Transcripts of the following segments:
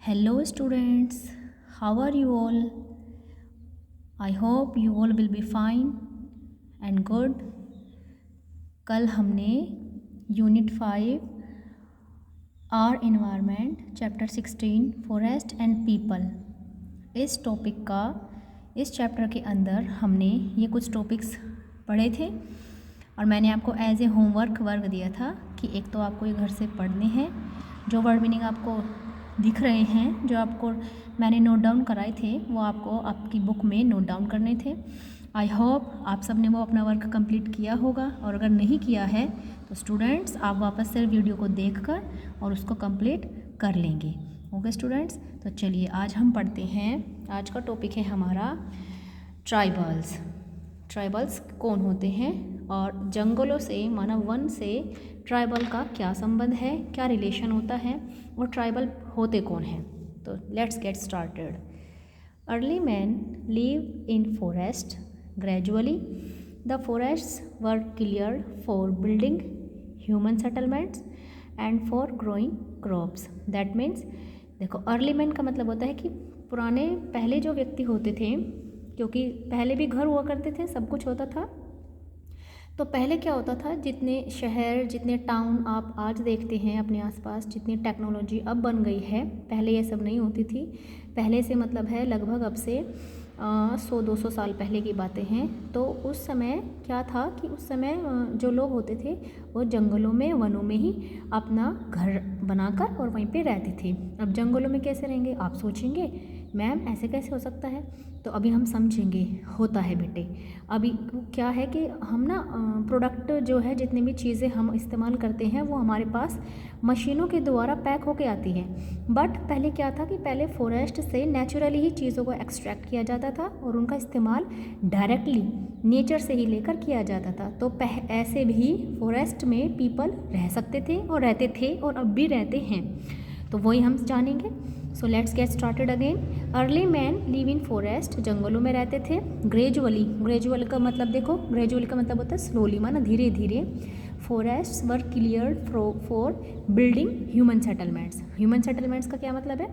Hello students, how are you all? I hope you all will be fine and good. कल हमने unit 5 our environment chapter 16 forest and people इस topic का इस chapter के अंदर हमने ये कुछ टॉपिक्स पढ़े थे और मैंने आपको एज ए होमवर्क वर्क दिया था कि एक तो आपको ये घर से पढ़ने हैं, जो वर्ड मीनिंग आपको दिख रहे हैं, जो आपको मैंने नोट डाउन कराए थे वो आपको आपकी बुक में नोट डाउन करने थे। आई होप आप सब ने वो अपना वर्क कंप्लीट किया होगा और अगर नहीं किया है तो स्टूडेंट्स आप वापस से वीडियो को देखकर और उसको कंप्लीट कर लेंगे। ओके स्टूडेंट्स, तो चलिए आज हम पढ़ते हैं। आज का टॉपिक है हमारा ट्राइबल्स। ट्राइबल्स कौन होते हैं और जंगलों से माना वन से ट्राइबल का क्या संबंध है, क्या रिलेशन होता है और ट्राइबल होते कौन हैं। तो let's get started. Early man live in forest. Gradually the forests were cleared for building human settlements and for growing crops. That means देखो, अर्ली मैन का मतलब होता है कि पुराने पहले जो व्यक्ति होते थे, क्योंकि पहले भी घर हुआ करते थे, सब कुछ होता था। तो पहले क्या होता था, जितने शहर जितने टाउन आप आज देखते हैं अपने आसपास, जितनी टेक्नोलॉजी अब बन गई है, पहले ये सब नहीं होती थी। पहले से मतलब है लगभग अब से 100-200 साल पहले की बातें हैं। तो उस समय क्या था कि उस समय जो लोग होते थे वो जंगलों में, वनों में ही अपना घर बनाकर और वहीं पे रहते थे। अब जंगलों में कैसे रहेंगे, आप सोचेंगे मैम ऐसे कैसे हो सकता है, तो अभी हम समझेंगे। होता है बेटे, अभी क्या है कि हम ना प्रोडक्ट जो है, जितनी भी चीज़ें हम इस्तेमाल करते हैं वो हमारे पास मशीनों के द्वारा पैक होके आती हैं। बट पहले क्या था कि पहले फॉरेस्ट से नेचुरली ही चीज़ों को एक्सट्रैक्ट किया जाता था और उनका इस्तेमाल डायरेक्टली नेचर से ही लेकर किया जाता था। तो ऐसे भी फॉरेस्ट में पीपल रह सकते थे और रहते थे और अब भी रहते हैं, तो वही हम जानेंगे। So let's get started again. Early man live in forest, जंगलों में रहते थे। ग्रेजुअली, ग्रेजुअल का मतलब देखो, ग्रेजुअली का मतलब होता है स्लोली, माना धीरे धीरे। Forests were cleared for building human settlements. Human settlements का क्या मतलब है,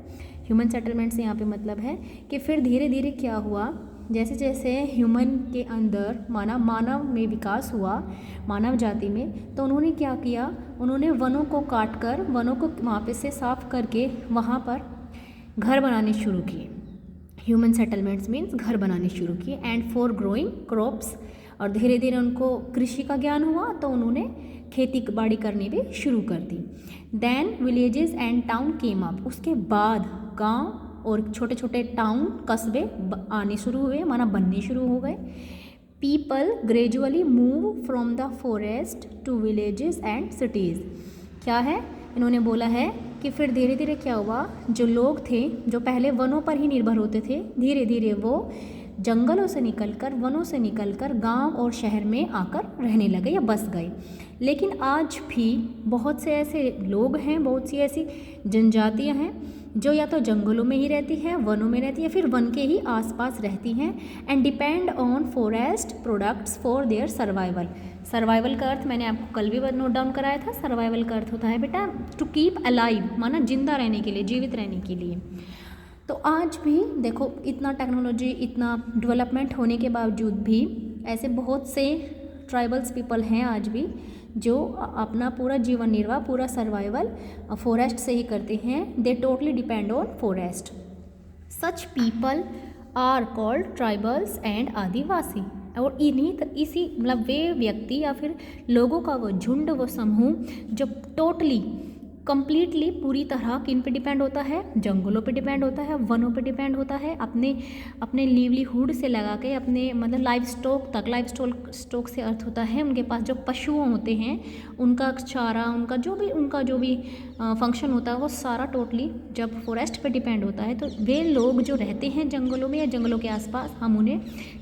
ह्यूमन सेटलमेंट्स यहाँ पे मतलब है कि फिर धीरे धीरे क्या हुआ, जैसे जैसे ह्यूमन के अंदर मानव में विकास हुआ, मानव जाति में, तो उन्होंने क्या किया, उन्होंने वनों को काट कर, वनों को वहाँ पे से साफ करके वहाँ पर घर बनाने शुरू किए। ह्यूमन सेटलमेंट्स मीन्स घर बनाने शुरू किए। एंड फॉर ग्रोइंग क्रॉप्स, और धीरे धीरे उनको कृषि का ज्ञान हुआ तो उन्होंने खेती बाड़ी करनी भी शुरू कर दी। Then villages and town came up, उसके बाद गांव और छोटे छोटे टाउन कस्बे आने शुरू हुए, माना बनने शुरू हो गए। People gradually move from the forest to villages and cities. क्या है, इन्होंने बोला है कि फिर धीरे धीरे क्या हुआ, जो लोग थे जो पहले वनों पर ही निर्भर होते थे, धीरे धीरे वो जंगलों से निकलकर, वनों से निकलकर गांव और शहर में आकर रहने लगे या बस गए। लेकिन आज भी बहुत से ऐसे लोग हैं, बहुत सी ऐसी जनजातियां हैं जो या तो जंगलों में ही रहती हैं, वनों में रहती है, फिर वन के ही आसपास रहती हैं। And depend on forest products for their survival. Survival का अर्थ मैंने आपको कल भी नोट डाउन कराया था। सर्वाइवल का अर्थ होता है बेटा टू कीप अलाइव, माना जिंदा रहने के लिए, जीवित रहने के लिए। तो आज भी देखो, इतना टेक्नोलॉजी, इतना डेवलपमेंट होने के बावजूद भी ऐसे बहुत से ट्राइबल्स पीपल हैं आज भी जो अपना पूरा जीवन निर्वाह, पूरा सर्वाइवल फॉरेस्ट से ही करते हैं। They totally depend on forest. Such people are called tribals and adivasi. और इसी मतलब वे व्यक्ति या फिर लोगों का वो झुंड, वो समूह जो टोटली कंप्लीटली पूरी तरह किन पे डिपेंड होता है, जंगलों पे डिपेंड होता है, वनों पे डिपेंड होता है, अपने लिवलीहुड से लगा के अपने मतलब लाइफ स्टॉक तक। लाइफ स्टॉक से अर्थ होता है उनके पास जो पशु होते हैं, उनका चारा, उनका जो भी फंक्शन होता है, वो सारा टोटली जब फॉरेस्ट पे डिपेंड होता है। तो वे लोग जो रहते हैं जंगलों में या जंगलों के आसपास, हम उन्हें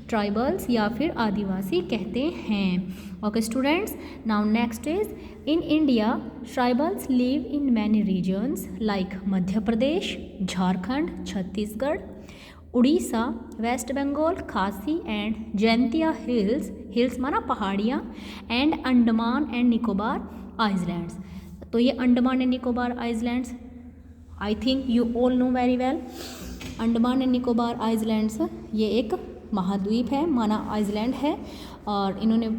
ट्राइबल्स या फिर आदिवासी कहते हैं। Okay students, now next is in India tribals live in many regions like Madhya Pradesh, Jharkhand, Chhattisgarh, Orissa, West Bengal, Khasi and Jaintia hills, hills माना पहाड़ियाँ, and Andaman and Nicobar islands. तो ये Andaman and Nicobar islands I think you all know very well. Andaman and Nicobar islands ये एक महाद्वीप है, माना island है, और इन्होंने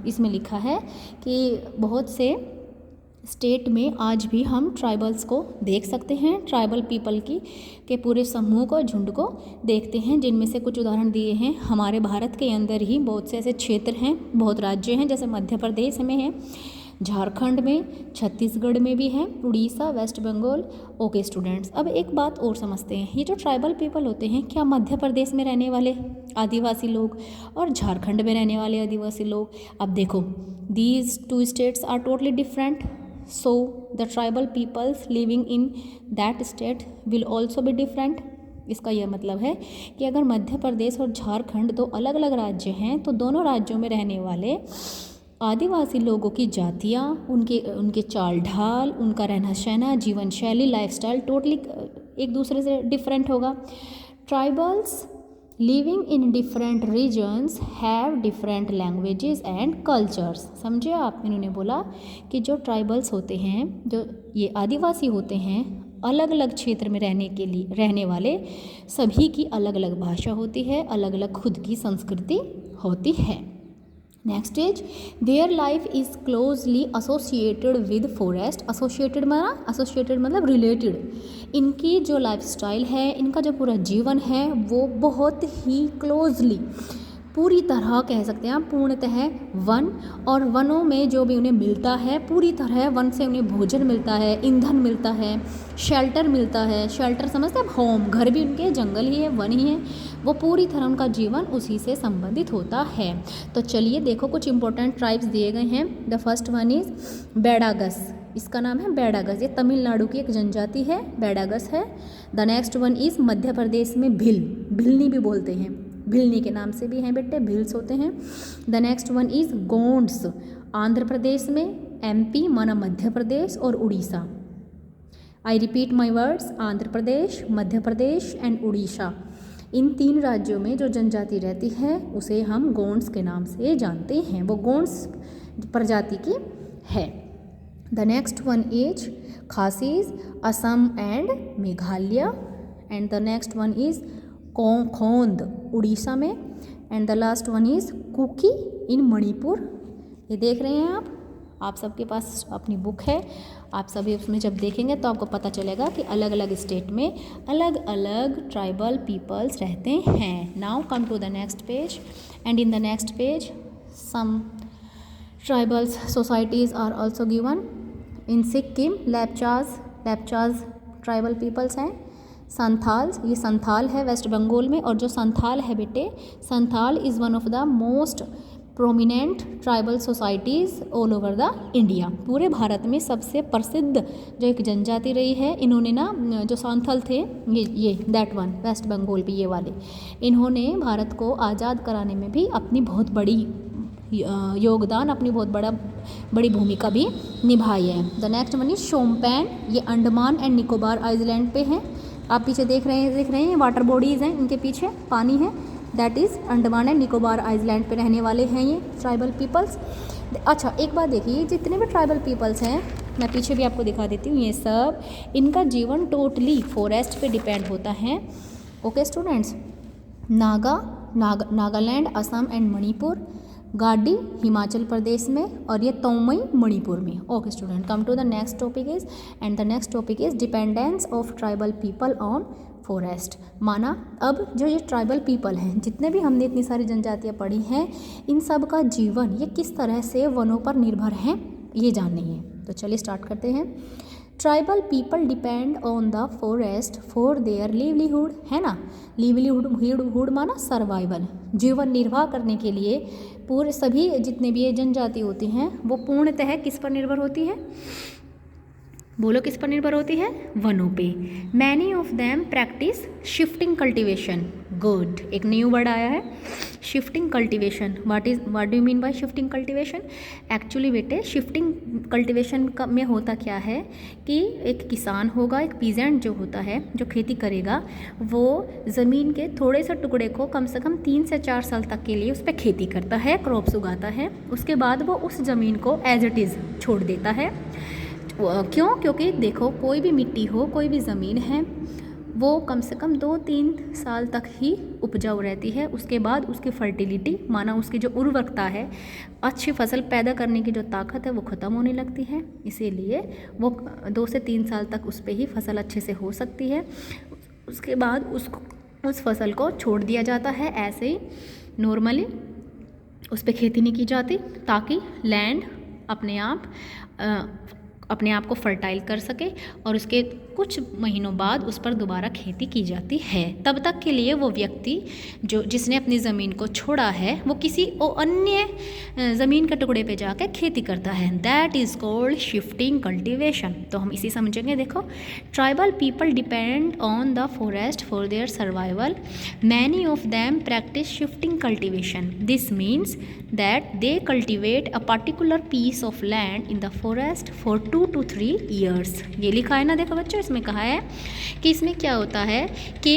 इसमें लिखा है कि बहुत से स्टेट में आज भी हम ट्राइबल्स को देख सकते हैं, ट्राइबल पीपल के पूरे समूह को, झुंड को देखते हैं, जिनमें से कुछ उदाहरण दिए हैं। हमारे भारत के अंदर ही बहुत से ऐसे क्षेत्र हैं, बहुत राज्य हैं, जैसे मध्य प्रदेश में है, झारखंड में, छत्तीसगढ़ में भी है, Orissa, West Bengal. Okay students, अब एक बात और समझते हैं, ये जो ट्राइबल पीपल होते हैं, क्या मध्य प्रदेश में रहने वाले आदिवासी लोग और झारखंड में रहने वाले आदिवासी लोग, अब देखो these two states are totally different, so the tribal peoples living in that state will also be different। इसका यह मतलब है कि अगर मध्य प्रदेश और झारखंड दो अलग अलग राज्य हैं, तो दोनों राज्यों में रहने वाले आदिवासी लोगों की जातियाँ, उनके चाल ढाल, उनका रहना सहना, जीवन शैली, लाइफस्टाइल टोटली एक दूसरे से डिफरेंट होगा। Tribals living in different regions have different languages and cultures. समझे आप, इन्होंने बोला कि जो ट्राइबल्स होते हैं, जो ये आदिवासी होते हैं, अलग अलग क्षेत्र में रहने वाले सभी की अलग अलग भाषा होती है, अलग अलग खुद की संस्कृति होती है। Next is their life is closely associated with forest. Associated मतलब रिलेटेड। इनकी जो लाइफस्टाइल है, इनका जो पूरा जीवन है, वो बहुत ही क्लोजली, पूरी तरह कह सकते हैं आप, पूर्णतः वन, और वनों में जो भी उन्हें मिलता है, पूरी तरह वन से उन्हें भोजन मिलता है, ईंधन मिलता है, शेल्टर मिलता है। शेल्टर समझते हैं, होम, घर भी उनके जंगल ही है, वन ही है, वो पूरी तरह उनका जीवन उसी से संबंधित होता है। तो चलिए देखो, कुछ इंपॉर्टेंट ट्राइब्स दिए गए हैं। द फर्स्ट वन इज बेडागस, इसका नाम है बेडागस, ये तमिलनाडु की एक जनजाति है, बेडागस है। The next one is Madhya Pradesh में भिल्नी भी बोलते हैं, भिल्नी के नाम से भी हैं बेटे, भिल्स होते हैं। The next one is Gonds, Andhra Pradesh में, एमपी माना मध्य प्रदेश और Orissa. I repeat my words, Andhra Pradesh, Madhya Pradesh and Orissa, इन 3 राज्यों में जो जनजाति रहती है उसे हम गोंड्स के नाम से जानते हैं, वो गोंड्स प्रजाति की है। The next one is Khasis, Assam and Meghalaya, and the next one is Khond, Orissa में, and the last one is Kuki in Manipur. ये देख रहे हैं आप सबके पास अपनी बुक है, आप सभी उसमें जब देखेंगे तो आपको पता चलेगा कि अलग अलग स्टेट में अलग अलग ट्राइबल पीपल्स रहते हैं। Now come to the next page, and in the next page some tribals societies are also given. In Sikkim Lepchas tribal peoples हैं। संथाल, ये संथाल है वेस्ट बंगाल में, और जो संथाल है बेटे, Santhal is one of the most prominent tribal societies all over the India. पूरे भारत में सबसे प्रसिद्ध जो एक जनजाति रही है, इन्होंने ना, जो सांथल थे, ये दैट वन वेस्ट बंगाल पे, ये वाले, इन्होंने भारत को आज़ाद कराने में भी अपनी बहुत बड़ी योगदान, अपनी बहुत बड़ी भूमिका भी निभाई है। The next one is Shompen, ये अंडमान एंड निकोबार आइलैंड पे है। आप पीछे देख रहे हैं वाटर बॉडीज़ हैं, इनके पीछे पानी है, that is Andaman and Nicobar island पे रहने वाले हैं ये ट्राइबल पीपल्स। अच्छा एक बात देखिए, जितने भी ट्राइबल पीपल्स हैं, मैं पीछे भी आपको दिखा देती हूँ, ये सब इनका जीवन टोटली फॉरेस्ट पे डिपेंड होता है। Okay students, Nagaland, Assam and Manipur, Gaddi Himachal Pradesh में, और ये तोमई मणिपुर में। Okay student, come to the next topic is, and the next topic is dependence of tribal people on forest. माना अब जो ये ट्राइबल पीपल हैं, जितने भी हमने इतनी सारी जनजातियाँ पढ़ी हैं, इन सब का जीवन ये किस तरह से वनों पर निर्भर हैं, ये जाननी है। तो चलिए स्टार्ट करते हैं। Tribal people depend on the forest for there livelihood, है ना, लिवलीहुड माना सर्वाइवल, जीवन निर्वाह करने के लिए पूरे सभी जितने भी ये जनजाति होती हैं, वो पूर्णतः किस पर निर्भर होती है, बोलो किस पर निर्भर होती है, वनों पे। Many of them practice shifting cultivation. Good, एक न्यू वर्ड आया है, shifting cultivation. What do you mean by shifting cultivation? Actually बेटे शिफ्टिंग कल्टिवेशन में होता क्या है कि एक किसान होगा, एक पीजेंट जो होता है, जो खेती करेगा, वो ज़मीन के थोड़े से टुकड़े को कम से कम 3 से 4 साल तक के लिए उस पर खेती करता है, क्रॉप्स उगाता है। उसके बाद वो उस ज़मीन को एज इट इज़ छोड़ देता है। क्यों? क्योंकि देखो कोई भी मिट्टी हो, कोई भी ज़मीन है, वो कम से कम 2-3 साल तक ही उपजाऊ रहती है। उसके बाद उसकी फर्टिलिटी, माना उसकी जो उर्वरकता है, अच्छी फसल पैदा करने की जो ताकत है, वो ख़त्म होने लगती है। इसीलिए वो 2 से 3 साल तक उस पर ही फसल अच्छे से हो सकती है। उसके बाद उस फसल को छोड़ दिया जाता है ऐसे ही नॉर्मली, उस पर खेती नहीं की जाती, ताकि लैंड अपने आप को फर्टाइल कर सके और उसके कुछ महीनों बाद उस पर दोबारा खेती की जाती है। तब तक के लिए वो व्यक्ति जिसने अपनी ज़मीन को छोड़ा है, वो किसी अन्य ज़मीन के टुकड़े पे जाकर खेती करता है। That is called shifting cultivation. तो हम इसी समझेंगे। देखो, tribal people depend on the forest for their survival. Many of them practice shifting cultivation. This means that they cultivate a particular piece of land in the forest for 2 to 3 years. ये लिखा है ना, देखो बच्चों, इसमें कहा है कि इसमें क्या होता है कि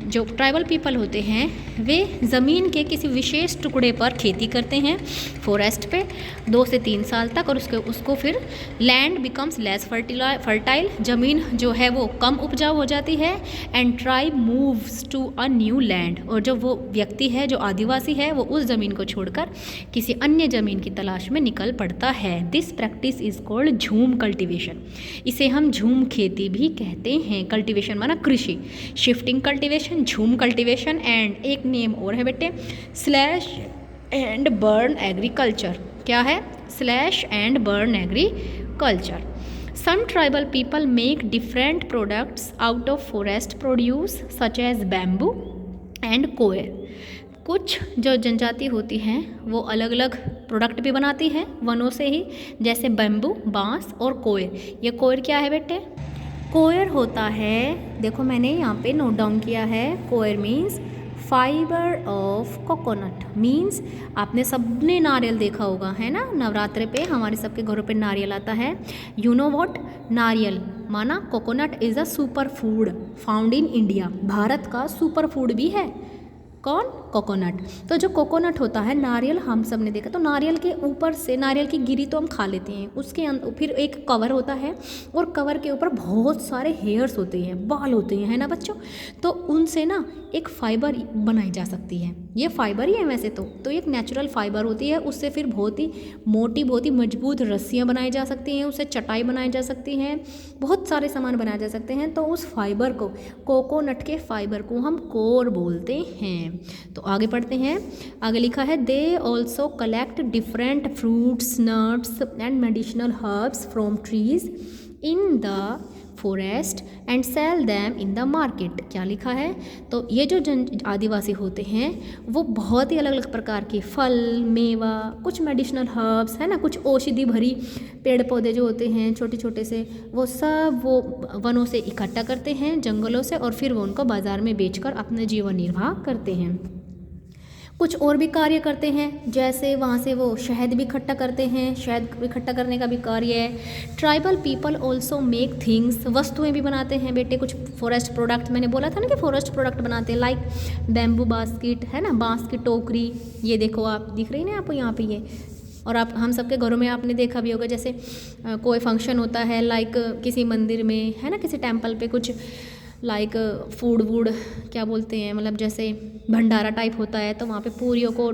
जो ट्राइबल पीपल होते हैं वे ज़मीन के किसी विशेष टुकड़े पर खेती करते हैं फॉरेस्ट पे 2 से 3 साल तक, और उसको फिर लैंड बिकम्स लेस फर्टाइल, ज़मीन जो है वो कम उपजाऊ हो जाती है। And tribe moves to a new land, और जो वो व्यक्ति है, जो आदिवासी है, वो उस ज़मीन को छोड़कर किसी अन्य ज़मीन की तलाश में निकल पड़ता है। दिस प्रैक्टिस इज़ कॉल्ड झूम कल्टीवेशन। इसे हम झूम खेती भी कहते हैं। कल्टीवेशन माना कृषि, शिफ्टिंग कल्टीवेशन, झूम कल्टीवेशन, एंड एक नेम और है बेटे, स्लैश एंड बर्न एग्रीकल्चर। क्या है? Slash and burn agriculture. Some tribal people make different products out of forest produce such as bamboo and coir. कुछ जो जनजाति होती हैं वो अलग अलग प्रोडक्ट भी बनाती हैं वनों से ही, जैसे बैम्बू, बांस और कोयर। ये कोयर क्या है बेटे? कोयर होता है, देखो मैंने यहाँ पे नोट डाउन किया है, coir means fibre of coconut. Means आपने सबने नारियल देखा होगा, है ना? नवरात्रे पे हमारे सबके घरों पे नारियल आता है। You know what? नारियल माना coconut is a super food found in India. Bharat का सुपर फूड भी है कौन? कोकोनट। तो जो कोकोनट होता है, नारियल हम सब ने देखा, तो नारियल के ऊपर से नारियल की गिरी तो हम खा लेते हैं, उसके फिर एक कवर होता है, और कवर के ऊपर बहुत सारे हेयर्स होते हैं, बाल होते हैं, है ना बच्चों? तो उनसे ना एक फाइबर बनाई जा सकती है। ये फाइबर ही है वैसे तो एक नेचुरल फाइबर होती है। उससे फिर बहुत ही मोटी, बहुत ही मजबूत रस्सियाँ बनाई जा सकती हैं, उससे चटाई बनाई जा सकती हैं, बहुत सारे सामान बनाए जा सकते हैं। तो उस फाइबर को, कोकोनट के फाइबर को हम कोर बोलते हैं। तो आगे पढ़ते हैं। आगे लिखा है, they also collect different fruits, nuts and medicinal herbs from trees in the forest and sell them in the market. क्या लिखा है? तो ये जो आदिवासी होते हैं वो बहुत ही अलग अलग प्रकार के फल, मेवा, कुछ मेडिसिनल हर्ब्स, है ना, कुछ औषधि भरी पेड़ पौधे जो होते हैं छोटे छोटे से, वो सब वो वनों से इकट्ठा करते हैं, जंगलों से, और फिर वो उनको बाज़ार में बेचकर अपने जीवन निर्वाह करते हैं। कुछ और भी कार्य करते हैं, जैसे वहाँ से वो शहद भी इकट्ठा करते हैं, शहद इकट्ठा करने का भी कार्य है। Tribal people also make things, वस्तुएं भी बनाते हैं बेटे, कुछ फॉरेस्ट प्रोडक्ट, मैंने बोला था ना कि फॉरेस्ट प्रोडक्ट बनाते हैं, लाइक बैम्बू बास्केट, है ना, बांस की टोकरी, ये देखो आप दिख रही ना आपको यहाँ पे ये। और आप हम सबके घरों में आपने देखा भी होगा, जैसे कोई फंक्शन होता है, लाइक किसी मंदिर में, है ना, किसी टेम्पल पे कुछ लाइक फूड वूड क्या बोलते हैं, मतलब जैसे भंडारा टाइप होता है, तो वहाँ पे पूरियों को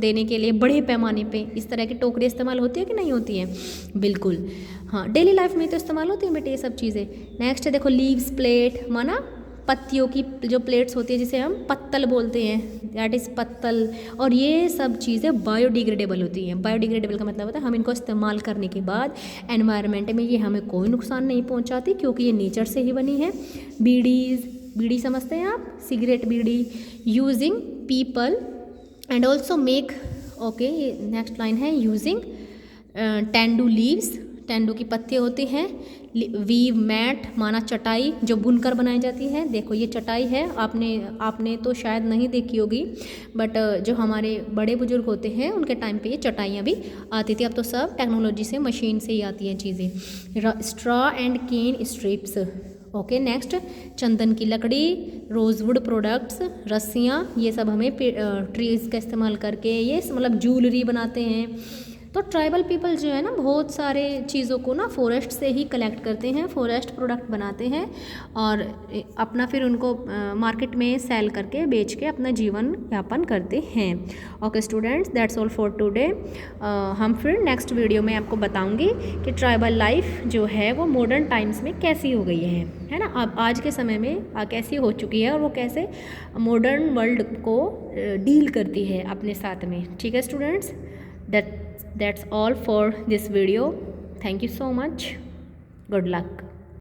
देने के लिए बड़े पैमाने पे इस तरह की टोकरी इस्तेमाल होती है कि नहीं होती है? बिल्कुल, हाँ, डेली लाइफ में तो इस्तेमाल होती है बेटे ये सब चीज़ें। नेक्स्ट देखो, लीव्स प्लेट, माना पत्तियों की जो प्लेट्स होती है जिसे हम पत्तल बोलते हैं, दैट इज़ पत्तल। और ये सब चीज़ें बायोडिग्रेडेबल होती हैं। बायोडिग्रेडेबल का मतलब होता है हम इनको इस्तेमाल करने के बाद एनवायरनमेंट में ये हमें कोई नुकसान नहीं पहुंचाती, क्योंकि ये नेचर से ही बनी है। बीड़ी समझते हैं आप? Cigarette, bidi, using people and also make, okay, next line है, यूजिंग टेंडू लीव्स, टेंडू की पत्तियाँ होती हैं। वीव मैट माना चटाई जो बुनकर बनाई जाती है। देखो ये चटाई है, आपने तो शायद नहीं देखी होगी, बट जो हमारे बड़े बुजुर्ग होते हैं उनके टाइम पे ये चटाइयाँ भी आती थी। अब तो सब टेक्नोलॉजी से, मशीन से ही आती हैं चीज़ें। Straw and cane strips, okay. Next, चंदन की लकड़ी, रोजवुड प्रोडक्ट्स, रस्सियाँ, ये सब हमें ट्रीज़ का इस्तेमाल करके ये मतलब ज्वेलरी बनाते हैं, तो ट्राइबल पीपल जो है ना बहुत सारे चीज़ों को ना फॉरेस्ट से ही कलेक्ट करते हैं, फॉरेस्ट प्रोडक्ट बनाते हैं और अपना फिर उनको मार्केट में सेल करके बेच के अपना जीवन यापन करते हैं। Okay students, that's all for today. हम फिर नेक्स्ट वीडियो में आपको बताऊंगी कि ट्राइबल लाइफ जो है वो मॉडर्न टाइम्स में कैसी हो गई है ना, अब आज के समय में कैसी हो चुकी है और वो कैसे मॉडर्न वर्ल्ड को डील करती है अपने साथ में। ठीक है students, that's all for this video. Thank you so much. Good luck.